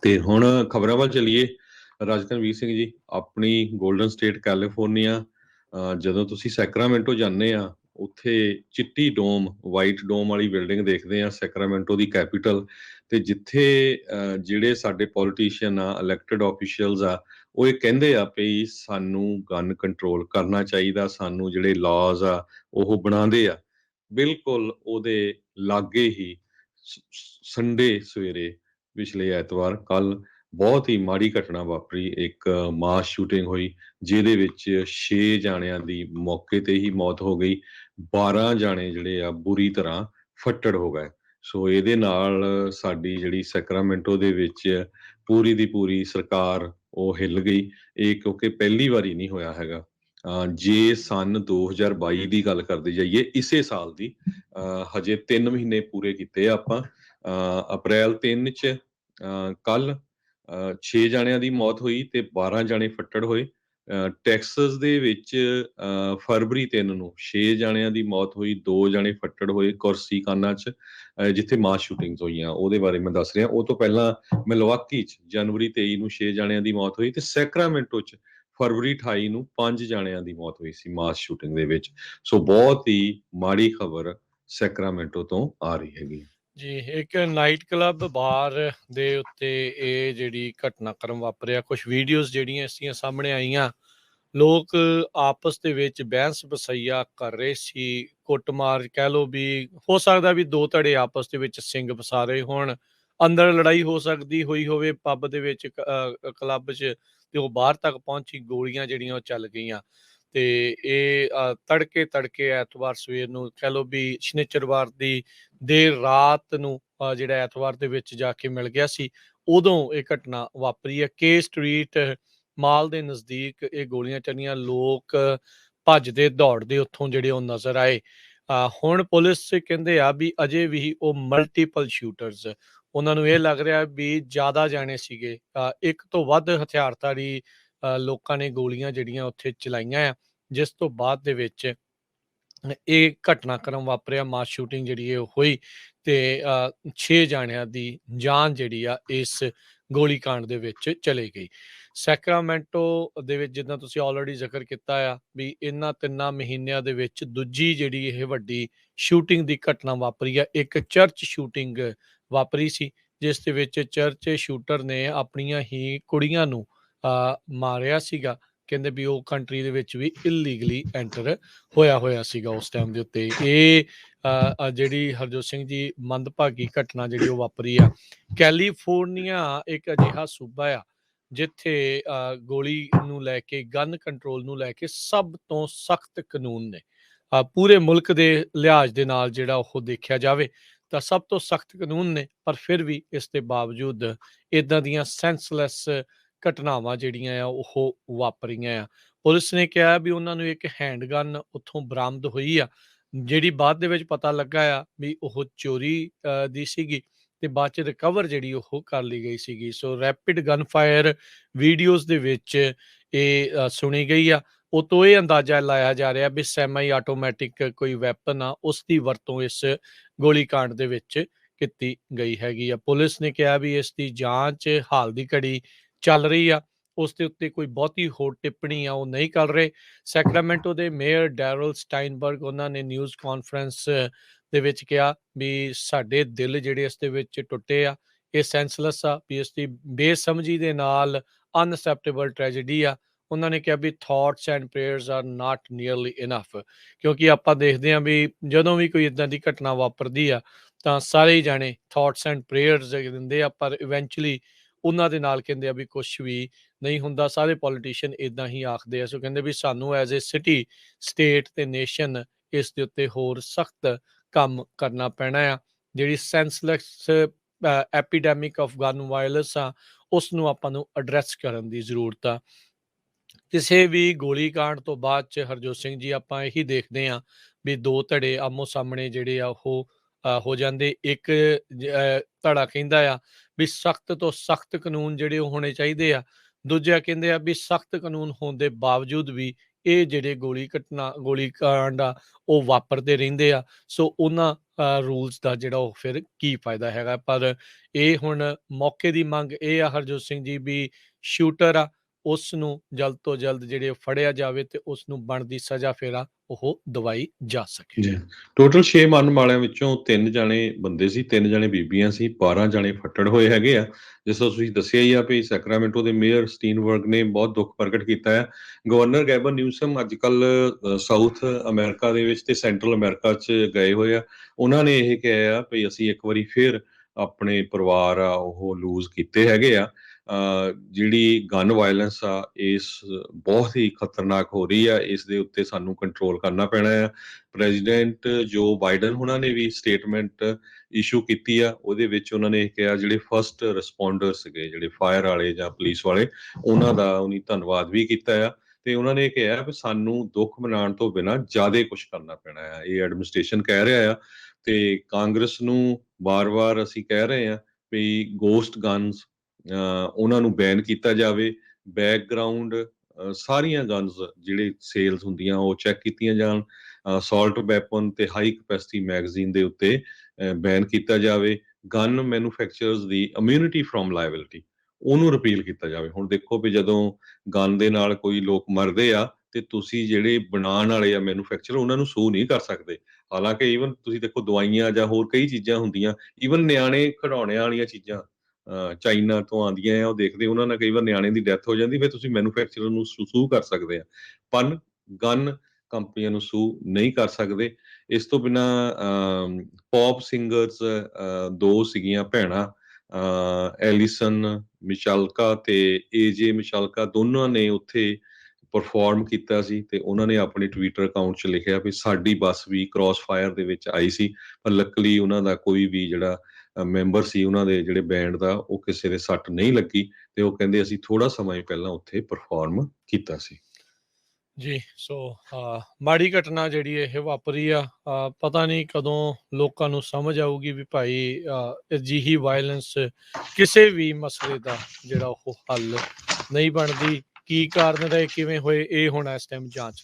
ਤੇ ਹੁਣ ਖਬਰਾਂ ਵੱਲ ਚੱਲੀਏ। ਰਾਜਾ ਧਨਵੀਰ ਸਿੰਘ ਜੀ, ਆਪਣੀ ਗੋਲਡਨ ਸਟੇਟ ਕੈਲੀਫੋਰਨੀਆ, ਜਦੋਂ ਤੁਸੀਂ ਸੈਕਰਾਮੈਂਟੋ ਜਾਂਦੇ ਆ, ਉੱਥੇ ਚਿੱਟੀ ਡੋਮ, ਵਾਈਟ ਡੋਮ ਵਾਲੀ ਬਿਲਡਿੰਗ ਦੇਖਦੇ ਆ, ਸੈਕਰਾਮੈਂਟੋ ਦੀ ਕੈਪੀਟਲ। ਤੇ ਜਿੱਥੇ ਜਿਹੜੇ ਸਾਡੇ ਪੋਲੀਟੀਸ਼ੀਅਨ ਆ, ਇਲੈਕਟਡ ਆਫੀਸ਼ੀਅਲਸ ਆ, ਉਹ ਇਹ ਕਹਿੰਦੇ ਆ ਵੀ ਸਾਨੂੰ ਗਨ ਕੰਟਰੋਲ ਕਰਨਾ ਚਾਹੀਦਾ, ਸਾਨੂੰ ਜਿਹੜੇ ਲਾਜ਼ ਆ ਉਹ ਬਣਾਉਂਦੇ ਆ। ਬਿਲਕੁਲ ਉਹਦੇ ਲਾਗੇ ਹੀ ਸੰਡੇ ਸਵੇਰੇ, ਪਿਛਲੇ ਐਤਵਾਰ ਕੱਲ, ਬਹੁਤ ਹੀ ਮਾੜੀ ਘਟਨਾ ਵਾਪਰੀ। ਇੱਕ ਮਾਸ ਸ਼ੂਟਿੰਗ ਹੋਈ, ਜਿਹਦੇ ਵਿੱਚ 6 ਜਾਣਿਆਂ ਦੀ ਮੌਕੇ ਤੇ ਹੀ ਮੌਤ ਹੋ ਗਈ, 12 ਜਾਣੇ ਜਿਹੜੇ ਆ ਬੁਰੀ ਤਰ੍ਹਾਂ ਫੱਟੜ ਹੋ ਗਏ। ਸੋ ਇਹਦੇ ਨਾਲ ਸਾਡੀ ਜਿਹੜੀ ਸੈਕਰਾਮੈਂਟੋ ਦੇ ਵਿੱਚ ਪੂਰੀ ਦੀ ਪੂਰੀ ਸਰਕਾਰ ਉਹ ਹਿੱਲ ਗਈ। ਇਹ ਕਿਉਂਕਿ ਪਹਿਲੀ ਵਾਰੀ ਨਹੀਂ ਹੋਇਆ ਹੈਗਾ। ਜੇ ਸੰਨ 2022 ਦੀ ਗੱਲ ਕਰਦੇ ਜਾਈਏ, ਇਸੇ ਸਾਲ ਦੀ, ਹਜੇ 3 ਮਹੀਨੇ ਪੂਰੇ ਕੀਤੇ ਆ ਆਪਾਂ। ਅਪ੍ਰੈਲ 3 ਚ ਕੱਲ 6 ਜਾਣਿਆਂ ਦੀ ਮੌਤ ਹੋਈ ਤੇ 12 ਜਾਣੇ ਫੱਟੜ ਹੋਏ। ਟੈਕਸਸ ਦੇ ਵਿੱਚ ਫਰਵਰੀ 3 ਨੂੰ 6 ਜਾਣਿਆਂ ਦੀ ਮੌਤ ਹੋਈ, 2 ਜਾਣੇ ਫੱਟੜ ਹੋਏ ਕੋਰਸੀਕਾਨਾ ਚ, ਜਿੱਥੇ ਮਾਸ ਸ਼ੂਟਿੰਗਸ ਹੋਈਆਂ, ਉਹਦੇ ਬਾਰੇ ਮੈਂ ਦੱਸ ਰਿਹਾ। ਉਹ ਤੋਂ ਪਹਿਲਾਂ ਮਿਲਵਾਕੀ ਚ ਜਨਵਰੀ 23 ਨੂੰ 6 ਜਾਣਿਆਂ ਦੀ ਮੌਤ ਹੋਈ, ਤੇ ਸੈਕਰਾਮੈਂਟੋ ਚ ਫਰਵਰੀ 28 ਨੂੰ 5 ਜਾਣਿਆਂ ਦੀ ਮੌਤ ਹੋਈ ਸੀ ਮਾਸ ਸ਼ੂਟਿੰਗ ਦੇ ਵਿੱਚ। ਸੋ ਬਹੁਤ ਹੀ ਮਾੜੀ ਖਬਰ ਸੈਕਰਾਮੈਂਟੋ ਤੋਂ ਆ ਰਹੀ ਹੈਗੀ। ਜੀ, ਇੱਕ ਨਾਈਟ ਕਲੱਬ ਬਾਰ ਦੇ ਉੱਤੇ ਇਹ ਜਿਹੜੀ ਘਟਨਾਕ੍ਰਮ ਵਾਪਰਿਆ। ਕੁਛ ਵੀਡੀਓਜ਼ ਜਿਹੜੀਆਂ ਇਸਦੀਆਂ ਸਾਹਮਣੇ ਆਈਆਂ, ਲੋਕ ਆਪਸ ਦੇ ਵਿੱਚ ਬਹਿਸ ਬਸਈਆ ਕਰ ਰਹੇ ਸੀ, ਕੁੱਟਮਾਰ ਕਹਿ ਲਓ। ਵੀ ਹੋ ਸਕਦਾ ਵੀ ਦੋ ਧੜੇ ਆਪਸ ਦੇ ਵਿੱਚ ਸਿੰਘ ਫਸਾ ਰਹੇ ਹੋਣ, ਅੰਦਰ ਲੜਾਈ ਹੋ ਸਕਦੀ ਹੋਈ ਹੋਵੇ ਪੱਬ ਦੇ ਵਿੱਚ, ਕਲੱਬ 'ਚ, ਤੇ ਉਹ ਬਾਹਰ ਤੱਕ ਪਹੁੰਚੀ, ਗੋਲੀਆਂ ਜਿਹੜੀਆਂ ਉਹ ਚੱਲ ਗਈਆਂ। ਤੇ ਇਹ ਤੜਕੇ ਤੜਕੇ ਐਤਵਾਰ ਸਵੇਰ ਨੂੰ ਕਹਿ ਲਓ ਵੀ ਸ਼ਨਿਚਰਵਾਰ ਦੀ ਦੇਰ ਰਾਤ ਨੂੰ ਜਿਹੜਾ ਐਤਵਾਰ ਦੇ ਵਿੱਚ ਜਾ ਕੇ ਮਿਲ ਗਿਆ ਸੀ, ਉਦੋਂ ਇਹ ਘਟਨਾ ਵਾਪਰੀ ਹੈ। ਕੇ ਸਟਰੀਟ ਮਾਲ ਦੇ ਨਜ਼ਦੀਕ ਇਹ ਗੋਲੀਆਂ ਚੱਲੀਆਂ। ਲੋਕ ਭੱਜਦੇ ਦੌੜਦੇ ਉੱਥੋਂ ਜਿਹੜੇ ਉਹ ਨਜ਼ਰ ਆਏ। ਹੁਣ ਪੁਲਿਸ ਕਹਿੰਦੇ ਆ ਵੀ ਅਜੇ ਵੀ ਉਹ ਮਲਟੀਪਲ ਸ਼ੂਟਰਸ, ਉਹਨਾਂ ਨੂੰ ਇਹ ਲੱਗ ਰਿਹਾ ਵੀ ਜ਼ਿਆਦਾ ਜਾਣੇ ਸੀਗੇ। ਇੱਕ ਤੋਂ ਵੱਧ ਹਥਿਆਰਧਾਰੀ ਲੋਕਾਂ ਨੇ ਗੋਲੀਆਂ ਜਿਹੜੀਆਂ ਉੱਥੇ ਚਲਾਈਆਂ ਆ, ਜਿਸ ਤੋਂ ਬਾਅਦ ਦੇ ਵਿੱਚ ਇਹ ਘਟਨਾਕ੍ਰਮ ਵਾਪਰਿਆ, ਮਾਸ ਸ਼ੂਟਿੰਗ ਜਿਹੜੀ ਇਹ ਹੋਈ, ਤੇ 6 ਜਾਣਿਆਂ ਦੀ ਜਾਨ ਜਿਹੜੀ ਆ ਇਸ ਗੋਲੀकांड ਦੇ ਵਿੱਚ ਚਲੀ ਗਈ। ਸੈਕਰਾਮੈਂਟੋ ਦੇ ਵਿੱਚ, ਜਿੱਦਾਂ ਤੁਸੀਂ ਆਲਰੇਡੀ ਜ਼ਿਕਰ ਕੀਤਾ ਆ, ਵੀ ਇਹਨਾਂ 3 ਮਹੀਨਿਆਂ ਦੇ ਵਿੱਚ ਦੂਜੀ ਜਿਹੜੀ ਇਹ ਵੱਡੀ ਸ਼ੂਟਿੰਗ ਦੀ ਘਟਨਾ ਵਾਪਰੀ ਆ। ਇੱਕ ਚਰਚ ਸ਼ੂਟਿੰਗ ਵਾਪਰੀ ਸੀ, ਜਿਸ ਦੇ ਵਿੱਚ ਚਰਚ ਸ਼ੂਟਰ ਨੇ ਆਪਣੀਆਂ ਹੀ ਕੁੜੀਆਂ ਨੂੰ ਮਾਰਿਆ ਸੀਗਾ। ਕਹਿੰਦੇ ਵੀ ਉਹ ਕੰਟਰੀ ਦੇ ਵਿੱਚ ਵੀ ਇਲੀਗਲੀ ਐਂਟਰ ਹੋਇਆ ਸੀਗਾ ਉਸ ਟਾਈਮ ਦੇ ਉੱਤੇ। ਇਹ ਜਿਹੜੀ ਹਰਜੋਤ ਸਿੰਘ ਜੀ ਮੰਦਭਾਗੀ ਘਟਨਾ ਜਿਹੜੀ ਉਹ ਵਾਪਰੀ ਆ। ਕੈਲੀਫੋਰਨੀਆ ਇੱਕ ਅਜਿਹਾ ਸੂਬਾ ਆ ਜਿੱਥੇ ਗੋਲੀ ਨੂੰ ਲੈ ਕੇ, ਗਨ ਕੰਟਰੋਲ ਨੂੰ ਲੈ ਕੇ ਸਭ ਤੋਂ ਸਖਤ ਕਾਨੂੰਨ ਨੇ। ਪੂਰੇ ਮੁਲਕ ਦੇ ਲਿਹਾਜ਼ ਦੇ ਨਾਲ ਜਿਹੜਾ ਉਹ ਦੇਖਿਆ ਜਾਵੇ ਤਾਂ ਸਭ ਤੋਂ ਸਖਤ ਕਾਨੂੰਨ ਨੇ, ਪਰ ਫਿਰ ਵੀ ਇਸ ਦੇ ਬਾਵਜੂਦ ਇਦਾਂ ਦੀਆਂ ਸੈਂਸਲੈਸ ਘਟਨਾਵਾਂ ਜਿਹੜੀਆਂ ਆ ਉਹ ਵਾਪਰੀਆਂ ਆ। ਪੁਲਿਸ ਨੇ ਕਿਹਾ ਵੀ ਉਹਨਾਂ ਨੂੰ ਇੱਕ ਹੈਂਡਗਨ ਉੱਥੋਂ ਬਰਾਮਦ ਹੋਈ ਆ, ਜਿਹੜੀ ਬਾਅਦ ਦੇ ਵਿੱਚ ਪਤਾ ਲੱਗਾ ਆ ਵੀ ਉਹ ਚੋਰੀ ਦੀ ਸੀਗੀ, ਤੇ ਬਾਅਦ ਚ ਰਿਕਵਰ ਜਿਹੜੀ ਉਹ ਕਰ ਲਈ ਗਈ ਸੀਗੀ। ਸੋ ਰੈਪਿਡ ਗਨ ਫਾਇਰ ਵੀਡੀਓਜ਼ ਦੇ ਵਿੱਚ ਇਹ ਸੁਣੀ ਗਈ ਆ। ਉਹ ਤੋਂ ਇਹ ਅੰਦਾਜ਼ਾ ਲਾਇਆ ਜਾ ਰਿਹਾ ਵੀ ਸੈਮੀ ਆਟੋਮੈਟਿਕ ਕੋਈ ਵੈਪਨ ਆ, ਉਸ ਦੀ ਵਰਤੋਂ ਇਸ ਗੋਲੀकांड ਦੇ ਵਿੱਚ ਕੀਤੀ ਗਈ ਹੈਗੀ ਆ। ਪੁਲਿਸ ਨੇ ਕਿਹਾ ਵੀ ਇਸ ਦੀ ਜਾਂਚ ਹਾਲ ਦੀ ਘੜੀ ਚੱਲ ਰਹੀ ਆ, ਉਸ ਦੇ ਉੱਤੇ ਕੋਈ ਬਹੁਤੀ ਹੋਰ ਟਿੱਪਣੀ ਆ ਉਹ ਨਹੀਂ ਕਰ ਰਹੇ। ਸੈਕਰਾਮੈਂਟੋ ਦੇ ਮੇਅਰ ਡੈਰਲ ਸਟਾਈਨਬਰਗ, ਉਹਨਾਂ ਨੇ ਨਿਊਜ਼ ਕਾਨਫਰੰਸ ਦੇ ਵਿੱਚ ਕਿਹਾ ਵੀ ਸਾਡੇ ਦਿਲ ਜਿਹੜੇ ਇਸ ਦੇ ਵਿੱਚ ਟੁੱਟੇ ਆ, ਇਹ ਸੈਂਸਲੈਸ ਆ, ਵੀ ਇਸ ਦੀ ਬੇਸਮਝੀ ਦੇ ਨਾਲ ਅਨਸੈਪਟੇਬਲ ਟ੍ਰੈਜੇਡੀ ਆ। ਉਹਨਾਂ ਨੇ ਕਿਹਾ ਵੀ thoughts and prayers are not nearly enough, ਕਿਉਂਕਿ ਆਪਾਂ ਦੇਖਦੇ ਹਾਂ ਵੀ ਜਦੋਂ ਵੀ ਕੋਈ ਇਦਾਂ ਦੀ ਘਟਨਾ ਵਾਪਰਦੀ ਆ ਤਾਂ ਸਾਰੇ ਹੀ ਜਾਣੇ ਥਾਟਸ ਐਂਡ ਪ੍ਰੇਅਰਸ ਦਿੰਦੇ ਆ, ਪਰ ਇਵੈਂਚੁਅਲੀ ਉਹਨਾਂ ਦੇ ਨਾਲ ਕਹਿੰਦੇ ਆ ਵੀ ਕੁਛ ਵੀ ਨਹੀਂ ਹੁੰਦਾ। ਸਾਰੇ ਪੋਲੀਟੀਸ਼ੀਅਨ ਇਦਾਂ ਹੀ ਆਖਦੇ ਆ। ਸੋ ਕਹਿੰਦੇ ਵੀ ਸਾਨੂੰ ਐਜ਼ ਏ ਸਿਟੀ, ਸਟੇਟ ਤੇ ਨੇਸ਼ਨ ਇਸ ਦੇ ਉੱਤੇ ਹੋਰ ਸਖਤ ਕੰਮ ਕਰਨਾ ਪੈਣਾ ਆ। ਜਿਹੜੀ ਸੈਂਸਲੈਸ ਐਪੀਡੈਮਿਕ ਆਫ ਗਨ ਵਾਇਲੈਂਸ ਆ, ਉਸ ਨੂੰ ਆਪਾਂ ਨੂੰ ਐਡਰੈਸ ਕਰਨ ਦੀ ਜ਼ਰੂਰਤ ਆ। ਕਿਸੇ ਵੀ ਗੋਲੀकांड ਤੋਂ ਬਾਅਦ ਚ ਹਰਜੋਤ ਸਿੰਘ ਜੀ ਆਪਾਂ ਇਹੀ ਦੇਖਦੇ ਹਾਂ ਵੀ ਦੋ ਧੜੇ ਆਮੋ ਸਾਹਮਣੇ ਜਿਹੜੇ ਆ ਉਹ ਹੋ ਜਾਂਦੇ। ਇੱਕ ਧੜਾ ਕਹਿੰਦਾ ਆ ਵੀ ਸਖਤ ਤੋਂ ਸਖਤ ਕਾਨੂੰਨ ਜਿਹੜੇ ਉਹ ਹੋਣੇ ਚਾਹੀਦੇ ਆ, ਦੂਜਾ ਕਹਿੰਦੇ ਆ ਵੀ ਸਖਤ ਕਾਨੂੰਨ ਹੋਣ ਦੇ ਬਾਵਜੂਦ ਵੀ ਇਹ ਜਿਹੜੇ ਗੋਲੀ ਕਾਂਡ ਆ ਉਹ ਵਾਪਰਦੇ ਰਹਿੰਦੇ ਆ। ਸੋ ਉਹਨਾਂ ਰੂਲਸ ਦਾ ਜਿਹੜਾ ਉਹ ਫਿਰ ਕੀ ਫਾਇਦਾ ਹੈਗਾ। ਪਰ ਇਹ ਹੁਣ ਮੌਕੇ ਦੀ ਮੰਗ ਇਹ ਆ ਹਰਜੋਤ ਸਿੰਘ ਜੀ ਵੀ ਸ਼ੂਟਰ ਆ ਉਸ ਨੂੰ ਜਲਦ ਤੋਂ ਜਲਦ ਜਿਹੜੇ ਫੜਿਆ ਜਾਵੇ ਤੇ ਉਸ ਨੂੰ ਬਣਦੀ ਸਜ਼ਾ ਫਿਰ ਆ ਉਹ ਦਵਾਈ ਜਾ ਸਕੇ। ਜੀ ਟੋਟਲ 6 ਮਰਨ ਵਾਲਿਆਂ ਵਿੱਚੋਂ 3 ਜਾਣੇ ਬੰਦੇ ਸੀ, 3 ਜਾਣੇ ਬੀਬੀਆਂ ਸੀ, 12 ਜਾਣੇ ਫੱਟੜ ਹੋਏ ਹੈਗੇ ਆ। ਜਿਸ ਤਰ੍ਹਾਂ ਤੁਸੀਂ ਦੱਸਿਆ ਹੀ ਆ ਵੀ ਸੈਕਰਾਮੈਂਟੋ ਦੇ ਮੇਅਰ ਸਟੀਨਬਰਗ ਨੇ ਬਹੁਤ ਦੁੱਖ ਪ੍ਰਗਟ ਕੀਤਾ ਹੈ। ਗਵਰਨਰ ਗੈਬਨ ਨਿਊਸਮ ਅੱਜ ਕੱਲ ਸਾਊਥ ਅਮਰੀਕਾ ਦੇ ਵਿੱਚ ਤੇ ਸੈਂਟਰਲ ਅਮਰੀਕਾ 'ਚ ਗਏ ਹੋਏ ਆ। ਉਹਨਾਂ ਨੇ ਇਹ ਕਿਹਾ ਆ ਵੀ ਅਸੀਂ ਇੱਕ ਵਾਰੀ ਫਿਰ ਆਪਣੇ ਪਰਿਵਾਰ ਆ ਉਹ ਲੂਜ਼ ਕੀਤੇ ਹੈਗੇ ਆ। ਜਿਹੜੀ ਗਨ ਵਾਇਲੈਂਸ ਆ ਇਸ ਬਹੁਤ ਹੀ ਖਤਰਨਾਕ ਹੋ ਰਹੀ ਆ, ਇਸ ਦੇ ਉੱਤੇ ਸਾਨੂੰ ਕੰਟਰੋਲ ਕਰਨਾ ਪੈਣਾ ਆ। ਪ੍ਰੈਜ਼ੀਡੈਂਟ ਜੋ ਬਾਈਡਨ ਉਹਨਾਂ ਨੇ ਵੀ ਸਟੇਟਮੈਂਟ ਇਸ਼ੂ ਕੀਤੀ ਆ, ਉਹਦੇ ਵਿੱਚ ਉਹਨਾਂ ਨੇ ਕਿਹਾ ਜਿਹੜੇ ਫਸਟ ਰਿਸਪੌਂਡਰ ਸੀਗੇ, ਜਿਹੜੇ ਫਾਇਰ ਵਾਲੇ ਜਾਂ ਪੁਲਿਸ ਵਾਲੇ, ਉਹਨਾਂ ਦਾ ਉਹਨੇ ਧੰਨਵਾਦ ਵੀ ਕੀਤਾ ਆ। ਤੇ ਉਹਨਾਂ ਨੇ ਕਿਹਾ ਵੀ ਸਾਨੂੰ ਦੁੱਖ ਮਨਾਉਣ ਤੋਂ ਬਿਨਾਂ ਜ਼ਿਆਦਾ ਕੁਝ ਕਰਨਾ ਪੈਣਾ ਆ, ਇਹ ਐਡਮਿਨਿਸਟ੍ਰੇਸ਼ਨ ਕਹਿ ਰਿਹਾ ਆ। ਤੇ ਕਾਂਗਰਸ ਨੂੰ ਵਾਰ-ਵਾਰ ਅਸੀਂ ਕਹਿ ਰਹੇ ਆ ਵੀ ਗੋਸਟ ਗਨਸ ਉਹਨਾਂ ਨੂੰ ਬੈਨ ਕੀਤਾ ਜਾਵੇ। ਬੈਕਗਰਾਊਂਡ ਸਾਰੀਆਂ ਗਨਸ ਜਿਹੜੇ ਸੇਲਸ ਹੁੰਦੀਆਂ ਉਹ ਚੈੱਕ ਕੀਤੀਆਂ ਜਾਣ। ਅਸਾਲਟ ਵੈਪਨ ਤੇ ਹਾਈ ਕਪੈਸਿਟੀ ਮੈਗਜ਼ੀਨ ਦੇ ਉੱਤੇ ਬੈਨ ਕੀਤਾ ਜਾਵੇ। Gun manufacturers the immunity from liability ਉਹਨੂੰ ਰਿਪੀਲ ਕੀਤਾ ਜਾਵੇ। ਹੁਣ ਦੇਖੋ ਵੀ ਜਦੋਂ ਗਨ ਦੇ ਨਾਲ ਕੋਈ ਲੋਕ ਮਰਦੇ ਆ ਤੇ ਤੁਸੀਂ ਜਿਹੜੇ ਬਣਾਉਣ ਵਾਲੇ ਆ ਮੈਨੂਫੈਕਚਰ ਉਹਨਾਂ ਨੂੰ ਸੂ ਨਹੀਂ ਕਰ ਸਕਦੇ। ਹਾਲਾਂਕਿ ਈਵਨ ਤੁਸੀਂ ਦੇਖੋ ਦਵਾਈਆਂ ਜਾਂ ਹੋਰ ਕਈ ਚੀਜ਼ਾਂ ਹੁੰਦੀਆਂ, ਈਵਨ ਨਿਆਣੇ ਖਿਡੌਣਿਆਂ ਵਾਲੀਆਂ ਚੀਜ਼ਾਂ ਚਾਈਨਾ ਤੋਂ ਆਉਂਦੀਆਂ ਆ, ਉਹ ਦੇਖਦੇ ਉਹਨਾਂ ਨਾਲ ਕਈ ਵਾਰ ਨਿਆਣੇ ਦੀ ਡੈਥ ਹੋ ਜਾਂਦੀ, ਫਿਰ ਤੁਸੀਂ ਮੈਨੂਫੈਕਚਰਰ ਨੂੰ ਸੂ ਕਰ ਸਕਦੇ ਆ, ਪਰ ਗਨ ਕੰਪਨੀਆਂ ਨੂੰ ਸੂ ਨਹੀਂ ਕਰ ਸਕਦੇ। ਇਸ ਤੋਂ ਬਿਨਾਂ ਪੌਪ ਸਿੰਗਰਸ 2 ਸੀਗੀਆਂ ਭੈਣਾਂ, ਐਲੀਸਨ ਮਿਸ਼ਾਲਕਾ ਤੇ ਏਜੇ ਮਿਸ਼ਾਲਕਾ, ਦੋਨਾਂ ਨੇ ਉੱਥੇ ਪਰਫਾਰਮ ਕੀਤਾ ਸੀ ਤੇ ਉਹਨਾਂ ਨੇ ਆਪਣੇ ਟਵਿੱਟਰ ਅਕਾਊਂਟ 'ਚ ਲਿਖਿਆ ਵੀ ਸਾਡੀ ਬੱਸ ਵੀ ਕ੍ਰਾਸ ਫਾਇਰ ਦੇ ਵਿੱਚ ਆਈ ਸੀ, ਪਰ ਲੱਕਲੀ ਉਹਨਾਂ ਦਾ ਕੋਈ ਵੀ ਜਿਹੜਾ ਮੈਂਬਰ ਸੀ ਉਹਨਾਂ ਦੇ ਜਿਹੜੇ ਬੈਂਡ ਦਾ ਉਹ ਕਿਸੇ ਦੇ ਸੱਟ ਨਹੀਂ ਲੱਗੀ। ਤੇ ਉਹ ਕਹਿੰਦੇ ਅਸੀਂ ਥੋੜਾ ਸਮਾਂ ਹੀ ਪਹਿਲਾਂ ਉੱਥੇ ਪਰਫਾਰਮ ਕੀਤਾ ਸੀ। ਜੀ ਸੋ ਮਾੜੀ ਘਟਨਾ ਜਿਹੜੀ ਇਹ ਵਾਪਰੀ ਆ, ਪਤਾ ਨਹੀਂ ਕਦੋਂ ਲੋਕਾਂ ਨੂੰ ਸਮਝ ਆਊਗੀ ਵੀ ਭਾਈ ਅਜਿਹੀ ਵਾਇਲੈਂਸ ਕਿਸੇ ਵੀ ਮਸਲੇ ਦਾ ਜਿਹੜਾ ਉਹ ਹੱਲ ਨਹੀਂ ਬਣਦੀ। ਕੀ ਕਾਰਨ ਰਹੇ, ਕਿਵੇਂ ਹੋਏ, ਇਹ ਹੁਣ ਇਸ ਟਾਈਮ ਜਾਂਚ